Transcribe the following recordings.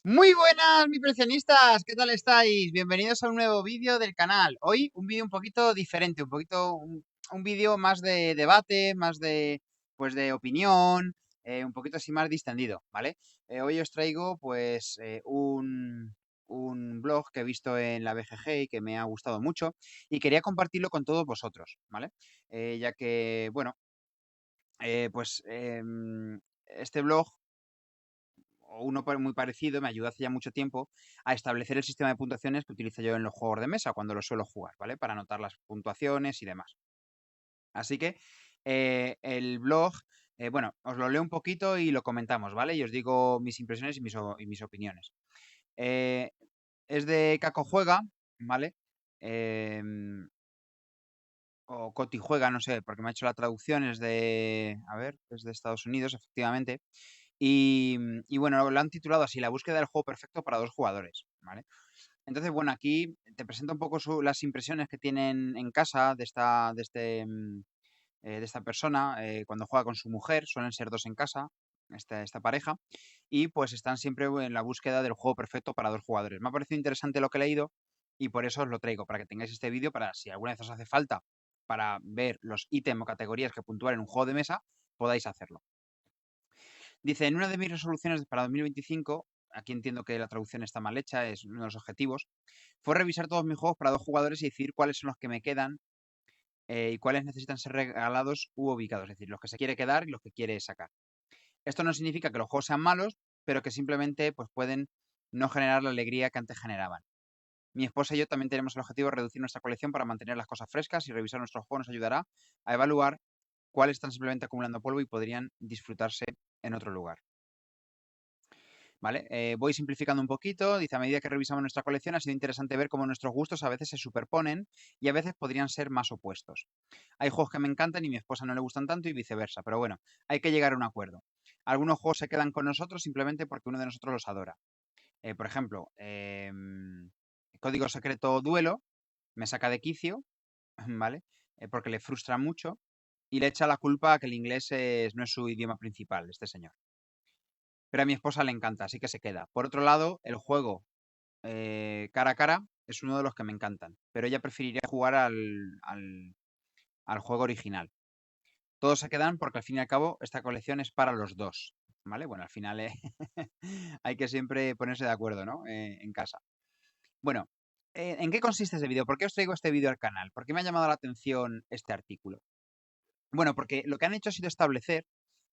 Muy buenas, mis coleccionistas, ¿qué tal estáis? Bienvenidos a un nuevo vídeo del canal. Hoy un vídeo un poquito diferente, un vídeo más de debate, más de, pues, de opinión, un poquito así más distendido, ¿vale? Hoy os traigo, pues, un blog que he visto en la BGG y que me ha gustado mucho y quería compartirlo con todos vosotros, ¿vale? Ya que, bueno, este blog o uno muy parecido me ayudó hace ya mucho tiempo a establecer el sistema de puntuaciones que utilizo yo en los juegos de mesa cuando los suelo jugar, ¿vale? Para anotar las puntuaciones y demás. Así que el blog, bueno, os lo leo un poquito y lo comentamos, ¿vale? Y os digo mis impresiones y mis opiniones. Eh, es de Caco Juega, ¿vale? Em, o Coti Juega, no sé, porque me ha hecho la traducción, es de, a ver, es de Estados Unidos, efectivamente. Y bueno, lo han titulado así, La búsqueda del juego perfecto para dos jugadores, ¿vale? Entonces, bueno, aquí te presento un poco las impresiones que tienen en casa de esta persona cuando juega con su mujer, suelen ser dos en casa, esta pareja, y pues están siempre en la búsqueda del juego perfecto para dos jugadores. Me ha parecido interesante lo que he leído y por eso os lo traigo, para que tengáis este vídeo, para si alguna vez os hace falta para ver los ítems o categorías que puntuar en un juego de mesa, podáis hacerlo. Dice, en una de mis resoluciones para 2025, aquí entiendo que la traducción está mal hecha, es uno de los objetivos, fue revisar todos mis juegos para dos jugadores y decidir cuáles son los que me quedan y cuáles necesitan ser regalados u ubicados, es decir, los que se quiere quedar y los que quiere sacar. Esto no significa que los juegos sean malos, pero que simplemente pues, pueden no generar la alegría que antes generaban. Mi esposa y yo también tenemos el objetivo de reducir nuestra colección para mantener las cosas frescas y revisar nuestros juegos nos ayudará a evaluar cuáles están simplemente acumulando polvo y podrían disfrutarse en otro lugar. ¿Vale? Voy simplificando un poquito. Dice, a medida que revisamos nuestra colección ha sido interesante ver cómo nuestros gustos a veces se superponen y a veces podrían ser más opuestos. Hay juegos que me encantan y a mi esposa no le gustan tanto y viceversa, pero bueno, hay que llegar a un acuerdo. Algunos juegos se quedan con nosotros simplemente porque uno de nosotros los adora. Por ejemplo, Código Secreto Duelo me saca de quicio, ¿vale? Porque le frustra mucho y le echa la culpa a que el inglés no es su idioma principal, este señor. Pero a mi esposa le encanta, así que se queda. Por otro lado, el juego cara a cara es uno de los que me encantan, pero ella preferiría jugar al juego original. Todos se quedan porque al fin y al cabo esta colección es para los dos, ¿vale? Bueno, al final hay que siempre ponerse de acuerdo, ¿no? En casa. Bueno, ¿en qué consiste este vídeo? ¿Por qué os traigo este vídeo al canal? ¿Por qué me ha llamado la atención este artículo? Bueno, porque lo que han hecho ha sido establecer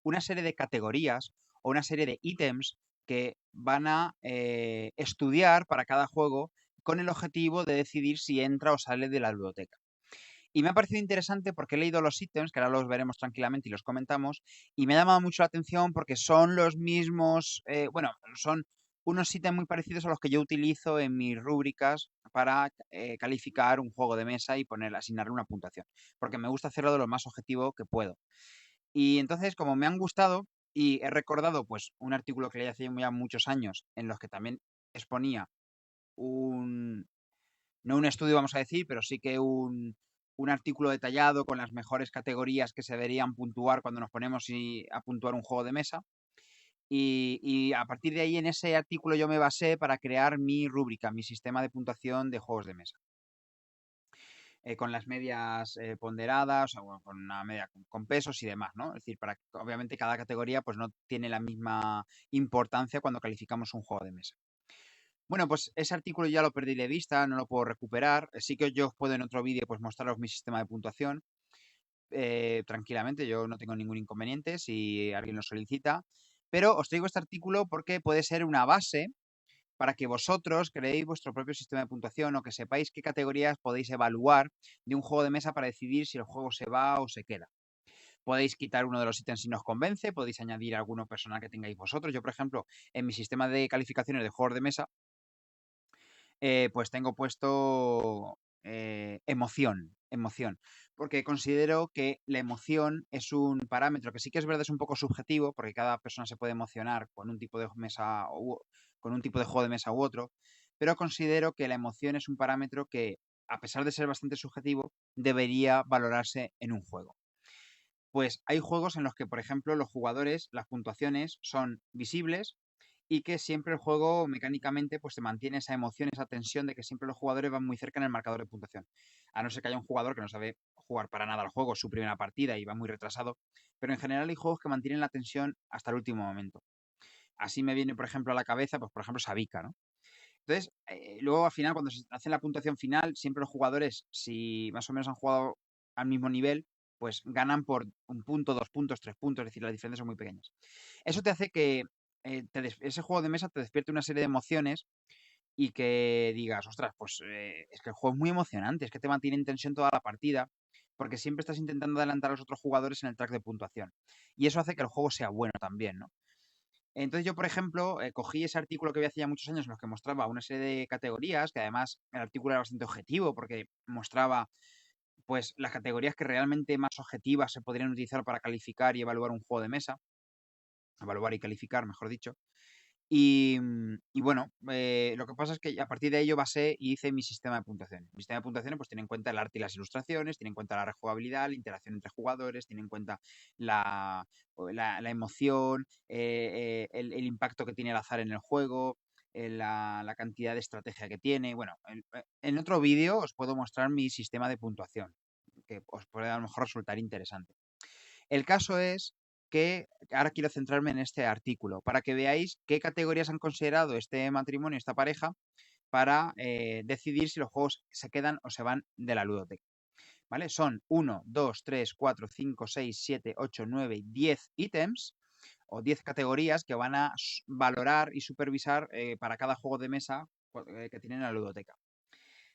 una serie de categorías o una serie de ítems que van a estudiar para cada juego con el objetivo de decidir si entra o sale de la biblioteca. Y me ha parecido interesante porque he leído los ítems, que ahora los veremos tranquilamente y los comentamos, y me ha llamado mucho la atención porque son los mismos, bueno, son unos ítems muy parecidos a los que yo utilizo en mis rúbricas para calificar un juego de mesa y asignarle una puntuación, porque me gusta hacerlo de lo más objetivo que puedo. Y entonces, como me han gustado y he recordado pues un artículo que leí hace ya muchos años en los que también exponía un, no un estudio, vamos a decir, pero sí que un artículo detallado con las mejores categorías que se deberían puntuar cuando nos ponemos a puntuar un juego de mesa. Y a partir de ahí, en ese artículo, yo me basé para crear mi rúbrica, mi sistema de puntuación de juegos de mesa. Con las medias ponderadas, o bueno, con una media con pesos y demás, ¿no? Es decir, obviamente cada categoría pues no tiene la misma importancia cuando calificamos un juego de mesa. Bueno, pues ese artículo ya lo perdí de vista, no lo puedo recuperar. Sí que yo os puedo en otro vídeo pues mostraros mi sistema de puntuación tranquilamente, yo no tengo ningún inconveniente si alguien lo solicita. Pero os traigo este artículo porque puede ser una base para que vosotros creéis vuestro propio sistema de puntuación o que sepáis qué categorías podéis evaluar de un juego de mesa para decidir si el juego se va o se queda. Podéis quitar uno de los ítems si nos convence, podéis añadir alguno personal que tengáis vosotros. Yo, por ejemplo, en mi sistema de calificaciones de juegos de mesa, pues tengo puesto emoción, porque considero que la emoción es un parámetro que sí que es verdad, es un poco subjetivo, porque cada persona se puede emocionar con un tipo de mesa con un tipo de juego de mesa u otro, pero considero que la emoción es un parámetro que, a pesar de ser bastante subjetivo, debería valorarse en un juego. Pues hay juegos en los que, por ejemplo, los jugadores, las puntuaciones son visibles y que siempre el juego mecánicamente pues te mantiene esa emoción, esa tensión de que siempre los jugadores van muy cerca en el marcador de puntuación. A no ser que haya un jugador que no sabe jugar para nada al juego, su primera partida y va muy retrasado, pero en general hay juegos que mantienen la tensión hasta el último momento. Así me viene, por ejemplo, a la cabeza, pues por ejemplo, Sabica, ¿no? Entonces, luego al final, cuando se hace la puntuación final, siempre los jugadores, si más o menos han jugado al mismo nivel, pues ganan por 1 punto, 2 puntos, 3 puntos, es decir, las diferencias son muy pequeñas. Eso te hace que ese juego de mesa te despierte una serie de emociones y que digas, ostras, pues es que el juego es muy emocionante, es que te mantiene en tensión toda la partida, porque siempre estás intentando adelantar a los otros jugadores en el track de puntuación. Y eso hace que el juego sea bueno también, ¿no? Entonces yo, por ejemplo, cogí ese artículo que había hace ya muchos años en los que mostraba una serie de categorías, que además el artículo era bastante objetivo porque mostraba pues las categorías que realmente más objetivas se podrían utilizar para calificar y evaluar un juego de mesa, evaluar y calificar, mejor dicho. Y bueno, lo que pasa es que a partir de ello basé y hice mi sistema de puntuación. Mi sistema de puntuación pues tiene en cuenta el arte y las ilustraciones, tiene en cuenta la rejugabilidad, la interacción entre jugadores, tiene en cuenta la, la emoción, el impacto que tiene el azar en el juego, la cantidad de estrategia que tiene. Bueno, en otro vídeo os puedo mostrar mi sistema de puntuación, que os puede a lo mejor resultar interesante. El caso es que ahora quiero centrarme en este artículo para que veáis qué categorías han considerado este matrimonio, esta pareja, para decidir si los juegos se quedan o se van de la ludoteca. ¿Vale? Son 1, 2, 3, 4, 5, 6, 7, 8, 9, 10 ítems o 10 categorías que van a valorar y supervisar para cada juego de mesa que tienen en la ludoteca.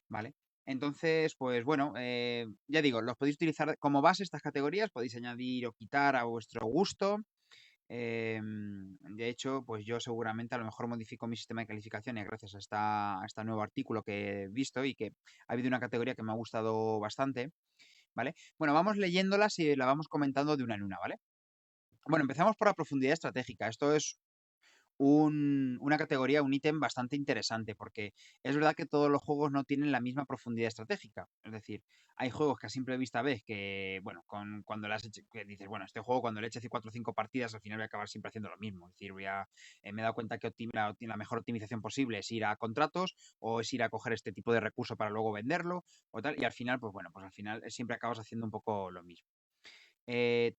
¿Vale? Entonces, pues bueno, ya digo, los podéis utilizar como base estas categorías, podéis añadir o quitar a vuestro gusto. De hecho, pues yo seguramente a lo mejor modifico mi sistema de calificación y gracias a este nuevo artículo que he visto y que ha habido una categoría que me ha gustado bastante, ¿vale? Bueno, vamos leyéndolas y la vamos comentando de una en una, ¿vale? Bueno, empezamos por la profundidad estratégica. Esto es una categoría, un ítem bastante interesante, porque es verdad que todos los juegos no tienen la misma profundidad estratégica. Es decir, hay juegos que a simple vista ves que, bueno, cuando le has hecho, que dices, bueno, este juego cuando le eches 4 o 5 partidas, al final voy a acabar siempre haciendo lo mismo. Es decir, me he dado cuenta que la mejor optimización posible es ir a contratos o es ir a coger este tipo de recurso para luego venderlo o tal, y al final, pues bueno, pues al final siempre acabas haciendo un poco lo mismo. Eh,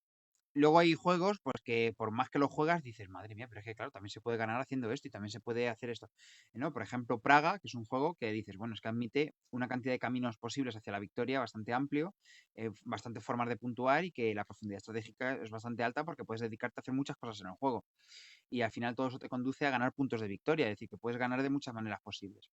Luego hay juegos, pues que por más que lo juegas, dices, madre mía, pero es que claro, también se puede ganar haciendo esto y también se puede hacer esto. ¿No? Por ejemplo, Praga, que es un juego que dices, bueno, es que admite una cantidad de caminos posibles hacia la victoria bastante amplio, bastante formas de puntuar y que la profundidad estratégica es bastante alta porque puedes dedicarte a hacer muchas cosas en el juego. Y al final todo eso te conduce a ganar puntos de victoria, es decir, que puedes ganar de muchas maneras posibles.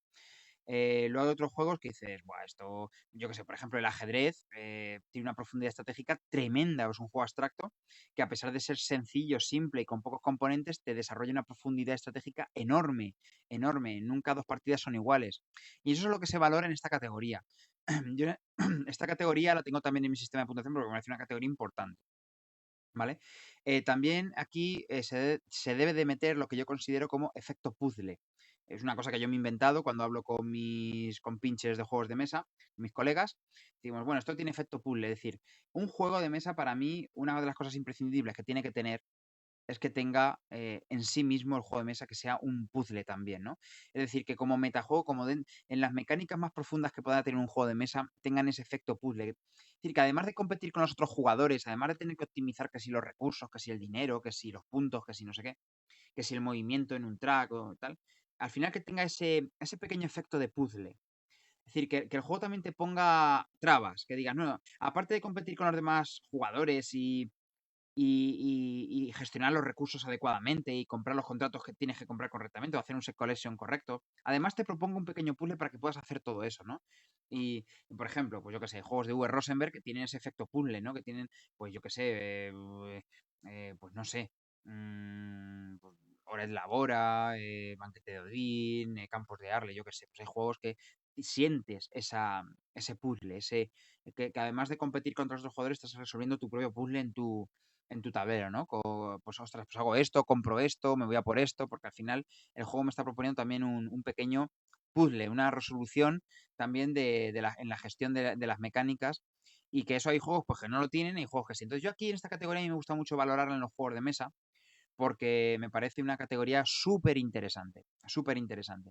Luego hay otros juegos que dices, Buah, esto, yo que sé, por ejemplo, el ajedrez tiene una profundidad estratégica tremenda, es un juego abstracto que a pesar de ser sencillo, simple y con pocos componentes, te desarrolla una profundidad estratégica enorme, enorme. Nunca dos partidas son iguales. Y eso es lo que se valora en esta categoría. Yo esta categoría la tengo también en mi sistema de puntuación porque me parece una categoría importante. ¿Vale? También aquí se debe de meter lo que yo considero como efecto puzzle. Es una cosa que yo me he inventado cuando hablo con mis compinches de juegos de mesa, mis colegas. Decimos, bueno, esto tiene efecto puzzle. Es decir, un juego de mesa para mí, una de las cosas imprescindibles que tiene que tener es que tenga en sí mismo el juego de mesa que sea un puzzle también, ¿no? Es decir, que como metajuego, en las mecánicas más profundas que pueda tener un juego de mesa, tengan ese efecto puzzle. Es decir, que además de competir con los otros jugadores, además de tener que optimizar que si los recursos, que si el dinero, que si los puntos, que si no sé qué, que si el movimiento en un track o tal, al final que tenga ese pequeño efecto de puzzle. Es decir, que el juego también te ponga trabas, que digas, no, aparte de competir con los demás jugadores y gestionar los recursos adecuadamente y comprar los contratos que tienes que comprar correctamente o hacer un set collection correcto. Además, te propongo un pequeño puzzle para que puedas hacer todo eso, ¿no? Y, por ejemplo, pues yo que sé, juegos de V. Rosenberg que tienen ese efecto puzzle, ¿no? Que tienen, pues yo que sé, pues no sé, pues, Hora de Labora, Banquete de Odín, Campos de Arle, yo que sé, pues hay juegos que sientes ese puzzle, que además de competir contra los otros jugadores, estás resolviendo tu propio puzzle en tu tablero, ¿no? Pues ostras, pues hago esto, compro esto, me voy a por esto, porque al final el juego me está proponiendo también un pequeño puzzle, una resolución también en la gestión de las mecánicas y que eso hay juegos pues que no lo tienen y juegos que sí. Entonces yo aquí en esta categoría a mí me gusta mucho valorarla en los juegos de mesa porque me parece una categoría súper interesante, súper interesante.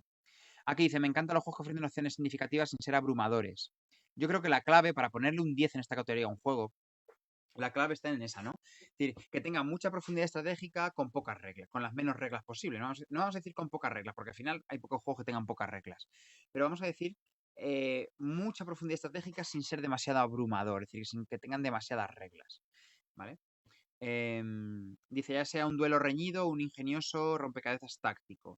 Aquí dice, me encantan los juegos que ofrecen opciones significativas sin ser abrumadores. Yo creo que la clave para ponerle un 10 en esta categoría a un juego, la clave está en esa, ¿no? Es decir, que tenga mucha profundidad estratégica con pocas reglas, con las menos reglas posibles. No vamos a decir con pocas reglas, porque al final hay pocos juegos que tengan pocas reglas. Pero vamos a decir mucha profundidad estratégica sin ser demasiado abrumador, es decir, sin que tengan demasiadas reglas, ¿vale? Dice, ya sea un duelo reñido o un ingenioso rompecabezas táctico.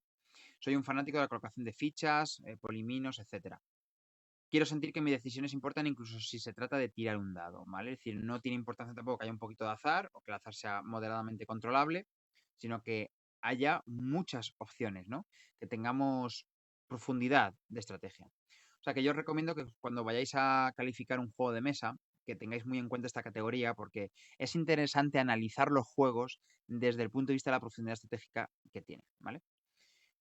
Soy un fanático de la colocación de fichas, poliminos, etcétera. Quiero sentir que mis decisiones importan incluso si se trata de tirar un dado, ¿vale? Es decir, no tiene importancia tampoco que haya un poquito de azar o que el azar sea moderadamente controlable, sino que haya muchas opciones, ¿no? Que tengamos profundidad de estrategia. O sea que yo os recomiendo que cuando vayáis a calificar un juego de mesa, que tengáis muy en cuenta esta categoría porque es interesante analizar los juegos desde el punto de vista de la profundidad estratégica que tienen, ¿vale?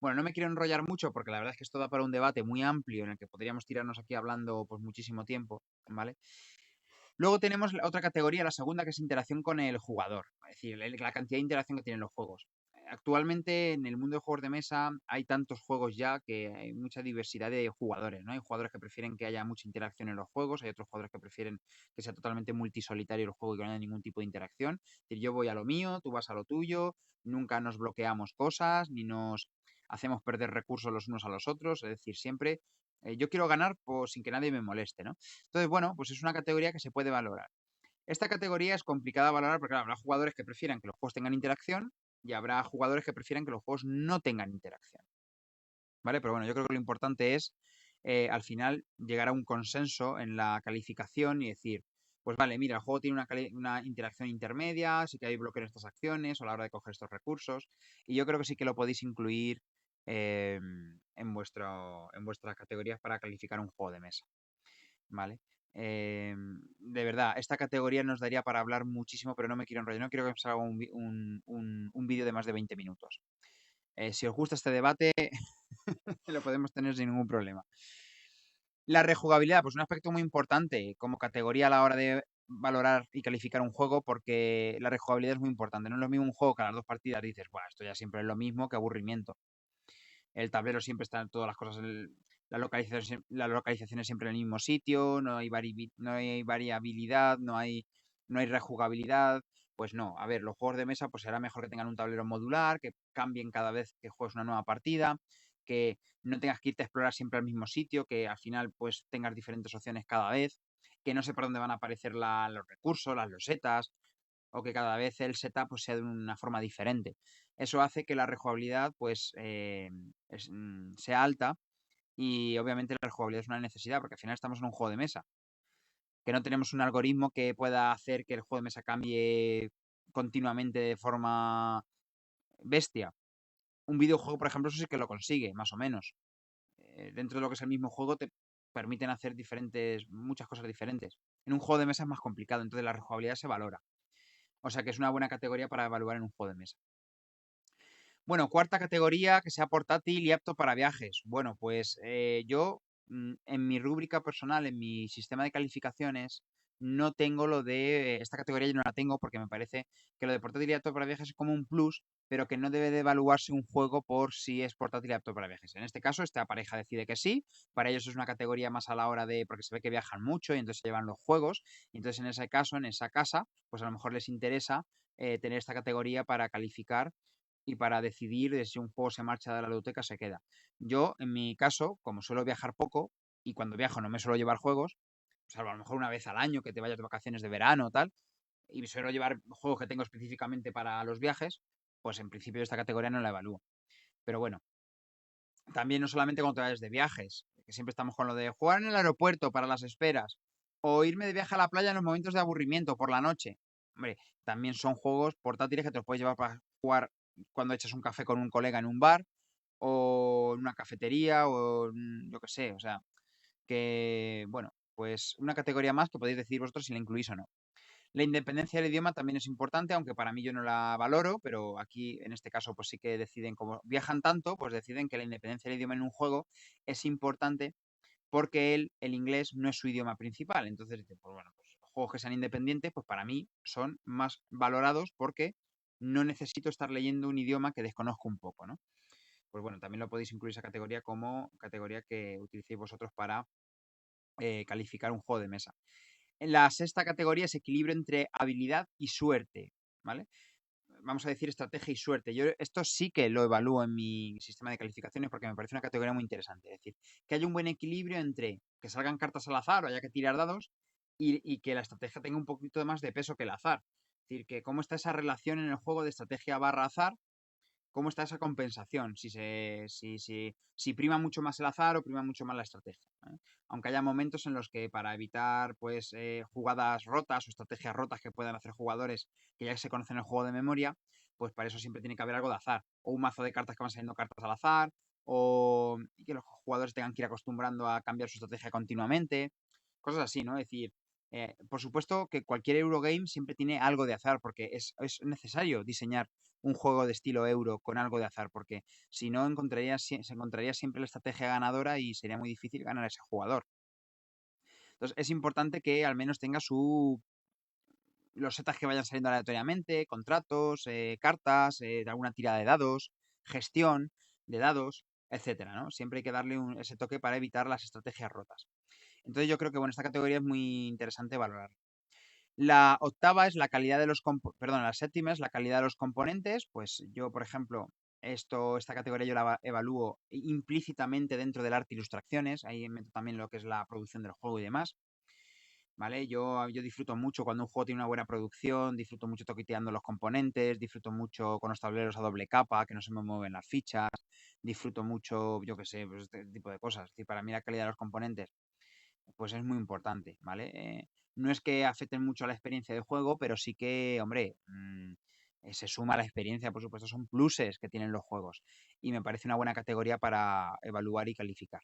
Bueno, no me quiero enrollar mucho porque la verdad es que esto da para un debate muy amplio en el que podríamos tirarnos aquí hablando pues muchísimo tiempo, ¿vale? Luego tenemos otra categoría, la segunda, que es interacción con el jugador, es decir, la cantidad de interacción que tienen los juegos. Actualmente en el mundo de juegos de mesa hay tantos juegos ya que hay mucha diversidad de jugadores, ¿no? Hay jugadores que prefieren que haya mucha interacción en los juegos, hay otros jugadores que prefieren que sea totalmente multisolitario el juego y que no haya ningún tipo de interacción. Es decir, yo voy a lo mío, tú vas a lo tuyo, nunca nos bloqueamos cosas, ni nos hacemos perder recursos los unos a los otros, es decir, siempre yo quiero ganar pues, sin que nadie me moleste, ¿no? Entonces, bueno, pues es una categoría que se puede valorar. Esta categoría es complicada de valorar porque claro, habrá jugadores que prefieran que los juegos tengan interacción y habrá jugadores que prefieran que los juegos no tengan interacción. ¿Vale? Pero bueno, yo creo que lo importante es al final llegar a un consenso en la calificación y decir, pues vale, mira, el juego tiene una interacción intermedia, sí que hay bloqueo en estas acciones o a la hora de coger estos recursos. Y yo creo que sí que lo podéis incluir en vuestras categorías para calificar un juego de mesa. ¿Vale? De verdad, esta categoría nos daría para hablar muchísimo, pero no me quiero enrollar, no quiero que os haga un vídeo de más de 20 minutos. Si os gusta este debate, lo podemos tener sin ningún problema. La rejugabilidad, pues un aspecto muy importante como categoría a la hora de valorar y calificar un juego, porque la rejugabilidad es muy importante. No es lo mismo un juego que a las dos partidas dices, bueno, esto ya siempre es lo mismo, que aburrimiento. El tablero siempre está en todas las cosas, la localización es siempre en el mismo sitio, no hay variabilidad, no hay rejugabilidad. Pues no, a ver, los juegos de mesa pues será mejor que tengan un tablero modular, que cambien cada vez que juegues una nueva partida, que no tengas que irte a explorar siempre al mismo sitio, que al final pues tengas diferentes opciones cada vez, que no sé por dónde van a aparecer los recursos, las losetas, o que cada vez el setup pues, sea de una forma diferente. Eso hace que la rejugabilidad pues, sea alta y obviamente la rejugabilidad es una necesidad porque al final estamos en un juego de mesa, que no tenemos un algoritmo que pueda hacer que el juego de mesa cambie continuamente de forma bestia. Un videojuego, por ejemplo, eso sí que lo consigue, más o menos. Dentro de lo que es el mismo juego te permiten hacer muchas cosas diferentes. En un juego de mesa es más complicado, entonces la rejugabilidad se valora. O sea que es una buena categoría para evaluar en un juego de mesa. Bueno, cuarta categoría, que sea portátil y apto para viajes. Bueno, pues yo en mi rúbrica personal, en mi sistema de calificaciones, no tengo lo de esta categoría, yo no la tengo porque me parece que lo de portátil y apto para viajes es como un plus, pero que no debe de evaluarse un juego por si es portátil y apto para viajes. En este caso, esta pareja decide que sí, para ellos es una categoría más a la hora de, porque se ve que viajan mucho y entonces llevan los juegos, y entonces en ese caso, en esa casa, pues a lo mejor les interesa tener esta categoría para calificar y para decidir de si un juego se marcha de la biblioteca se queda. Yo, en mi caso, como suelo viajar poco y cuando viajo no me suelo llevar juegos, salvo a lo mejor una vez al año que te vayas de vacaciones de verano o tal, y me suelo llevar juegos que tengo específicamente para los viajes, pues en principio esta categoría no la evalúo. Pero bueno, también no solamente cuando te vayas de viajes, que siempre estamos con lo de jugar en el aeropuerto para las esperas, o irme de viaje a la playa en los momentos de aburrimiento por la noche. Hombre, también son juegos portátiles que te los puedes llevar para jugar cuando echas un café con un colega en un bar, o en una cafetería, o yo qué sé, o sea, que, bueno, pues una categoría más que podéis decir vosotros si la incluís o no. La independencia del idioma también es importante, aunque para mí yo no la valoro, pero aquí en este caso pues sí que deciden, como viajan tanto, pues deciden que la independencia del idioma en un juego es importante porque el inglés no es su idioma principal. Entonces, pues bueno, pues los juegos que sean independientes, pues para mí son más valorados porque no necesito estar leyendo un idioma que desconozco un poco, ¿no? Pues bueno, también lo podéis incluir esa categoría como categoría que utilicéis vosotros para calificar un juego de mesa. En la sexta categoría es equilibrio entre habilidad y suerte, ¿vale? Vamos a decir estrategia y suerte. Yo esto sí que lo evalúo en mi sistema de calificaciones porque me parece una categoría muy interesante. Es decir, que haya un buen equilibrio entre que salgan cartas al azar o haya que tirar dados y que la estrategia tenga un poquito más de peso que el azar. Es decir, que cómo está esa relación en el juego de estrategia barra azar, cómo está esa compensación, si prima mucho más el azar o prima mucho más la estrategia, ¿eh? Aunque haya momentos en los que para evitar pues jugadas rotas o estrategias rotas que puedan hacer jugadores que ya se conocen el juego de memoria, pues para eso siempre tiene que haber algo de azar, o un mazo de cartas que van saliendo cartas al azar, o y que los jugadores tengan que ir acostumbrando a cambiar su estrategia continuamente, cosas así, ¿no? Es decir, por supuesto que cualquier Eurogame siempre tiene algo de azar, porque es necesario diseñar un juego de estilo euro con algo de azar, porque si no se encontraría siempre la estrategia ganadora y sería muy difícil ganar a ese jugador. Entonces es importante que al menos tenga los setas que vayan saliendo aleatoriamente, contratos, cartas, de alguna tirada de dados, gestión de dados, etcétera, ¿no? Siempre hay que darle ese toque para evitar las estrategias rotas. Entonces yo creo que bueno, esta categoría es muy interesante valorar. La octava es la calidad de los perdón, la séptima es la calidad de los componentes. Pues yo, por ejemplo, esta categoría yo la evalúo implícitamente dentro del arte e ilustraciones. Ahí meto también lo que es la producción del juego y demás. ¿Vale? Yo disfruto mucho cuando un juego tiene una buena producción, disfruto mucho toqueteando los componentes, disfruto mucho con los tableros a doble capa, que no se me mueven las fichas, disfruto mucho, yo qué sé, pues este tipo de cosas. Es decir, para mí la calidad de los componentes pues es muy importante, ¿vale? No es que afecten mucho a la experiencia de juego, pero sí que, hombre, se suma a la experiencia, por supuesto, son pluses que tienen los juegos y me parece una buena categoría para evaluar y calificar.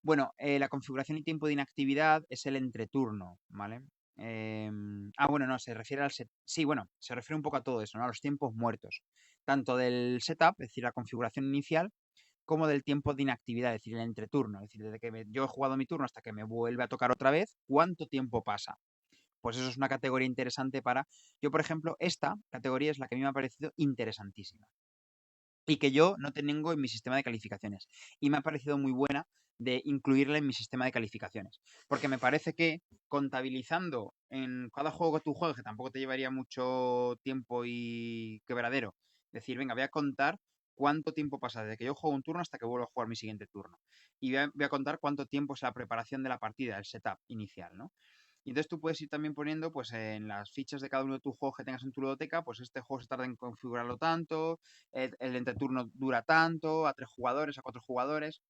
Bueno, la configuración y tiempo de inactividad es el entreturno, ¿vale? Bueno, no, se refiere al sí, bueno, se refiere un poco a todo eso, ¿no? A los tiempos muertos, tanto del setup, es decir, la configuración inicial, como del tiempo de inactividad, es decir, el entreturno. Es decir, desde que yo he jugado mi turno hasta que me vuelve a tocar otra vez, ¿cuánto tiempo pasa? Pues eso es una categoría interesante para... Yo, por ejemplo, esta categoría es la que a mí me ha parecido interesantísima y que yo no tengo en mi sistema de calificaciones. Y me ha parecido muy buena de incluirla en mi sistema de calificaciones. Porque me parece que contabilizando en cada juego que tú juegues, que tampoco te llevaría mucho tiempo y quebradero, decir, venga, voy a contar cuánto tiempo pasa desde que yo juego un turno hasta que vuelvo a jugar mi siguiente turno. Y voy a contar cuánto tiempo es la preparación de la partida, el setup inicial, ¿no? Y entonces tú puedes ir también poniendo, pues en las fichas de cada uno de tus juegos que tengas en tu ludoteca, pues este juego se tarda en configurarlo tanto, el entreturno dura tanto, a 3 jugadores, a 4 jugadores.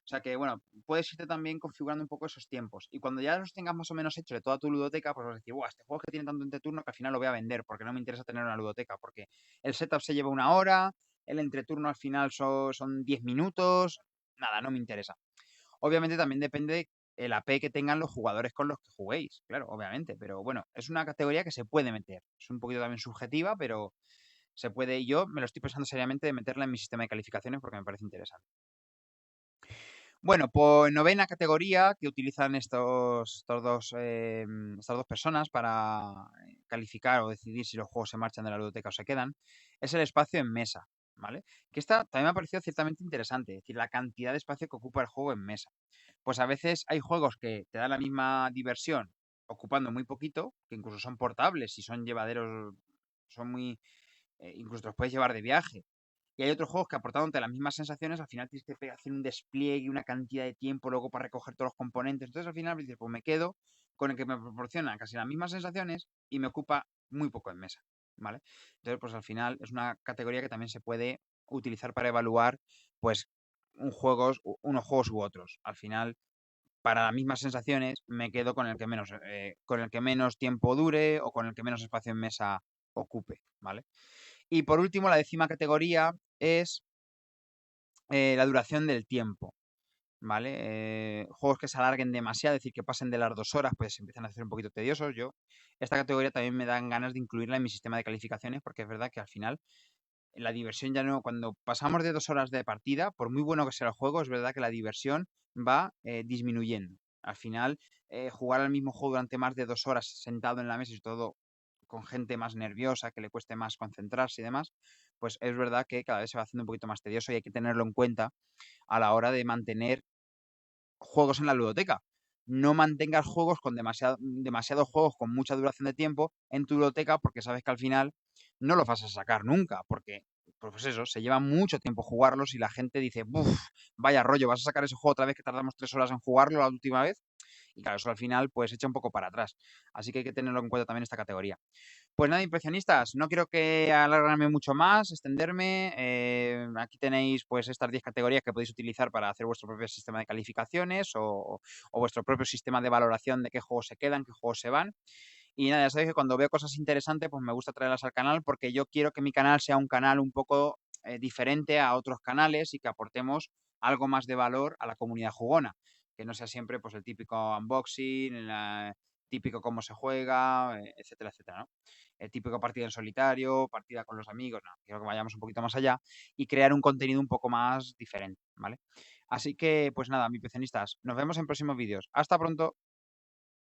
O sea que, bueno, puedes irte también configurando un poco esos tiempos. Y cuando ya los tengas más o menos hechos de toda tu ludoteca, pues vas a decir, guau, este juego es que tiene tanto entreturno que al final lo voy a vender, porque no me interesa tener una ludoteca, porque el setup se lleva 1 hora, el entreturno al final son 10 minutos, nada, no me interesa. Obviamente también depende el AP que tengan los jugadores con los que juguéis, claro, obviamente, pero bueno, es una categoría que se puede meter. Es un poquito también subjetiva, pero se puede, y yo me lo estoy pensando seriamente de meterla en mi sistema de calificaciones porque me parece interesante. Bueno, pues novena categoría que utilizan estas dos personas para calificar o decidir si los juegos se marchan de la ludoteca o se quedan, es el espacio en mesa, ¿vale? Que esta también me ha parecido ciertamente interesante, es decir, la cantidad de espacio que ocupa el juego en mesa. Pues a veces hay juegos que te dan la misma diversión ocupando muy poquito, que incluso son portables y son llevaderos, son muy, incluso te los puedes llevar de viaje. Y hay otros juegos que aportándote las mismas sensaciones, al final tienes que hacer un despliegue, una cantidad de tiempo luego para recoger todos los componentes. Entonces al final dices, pues me quedo con el que me proporciona casi las mismas sensaciones y me ocupa muy poco en mesa, ¿vale? Entonces, pues al final es una categoría que también se puede utilizar para evaluar, pues, unos juegos u otros. Al final, para las mismas sensaciones, me quedo con el que menos tiempo dure o con el que menos espacio en mesa ocupe, ¿vale? Y por último, la décima categoría es la duración del tiempo, ¿vale? Juegos que se alarguen demasiado, es decir, que pasen de las 2 horas, pues se empiezan a hacer un poquito tediosos. Esta categoría también me dan ganas de incluirla en mi sistema de calificaciones, porque es verdad que al final la diversión ya no, cuando pasamos de 2 horas de partida, por muy bueno que sea el juego, es verdad que la diversión va disminuyendo. Al final, jugar al mismo juego durante más de 2 horas sentado en la mesa y todo con gente más nerviosa, que le cueste más concentrarse y demás, pues es verdad que cada vez se va haciendo un poquito más tedioso y hay que tenerlo en cuenta a la hora de mantener juegos en la ludoteca. No mantengas juegos con demasiados juegos con mucha duración de tiempo en tu ludoteca porque sabes que al final no los vas a sacar nunca, porque pues eso, se lleva mucho tiempo jugarlos y la gente dice, "Buf, vaya rollo, vas a sacar ese juego otra vez que tardamos 3 horas en jugarlo la última vez", y claro, eso al final pues echa un poco para atrás. Así que hay que tenerlo en cuenta también esta categoría. Pues nada, impresionistas, no quiero que alargarme mucho más, extenderme. Aquí tenéis pues estas 10 categorías que podéis utilizar para hacer vuestro propio sistema de calificaciones o vuestro propio sistema de valoración de qué juegos se quedan, qué juegos se van. Y nada, ya sabéis que cuando veo cosas interesantes, pues me gusta traerlas al canal porque yo quiero que mi canal sea un canal un poco diferente a otros canales y que aportemos algo más de valor a la comunidad jugona. Que no sea siempre pues el típico unboxing, el típico cómo se juega, etcétera, etcétera, ¿no? El típico partida en solitario, partida con los amigos, no, quiero que vayamos un poquito más allá y crear un contenido un poco más diferente, ¿vale? Así que, pues nada, mis pecenistas, nos vemos en próximos vídeos. Hasta pronto.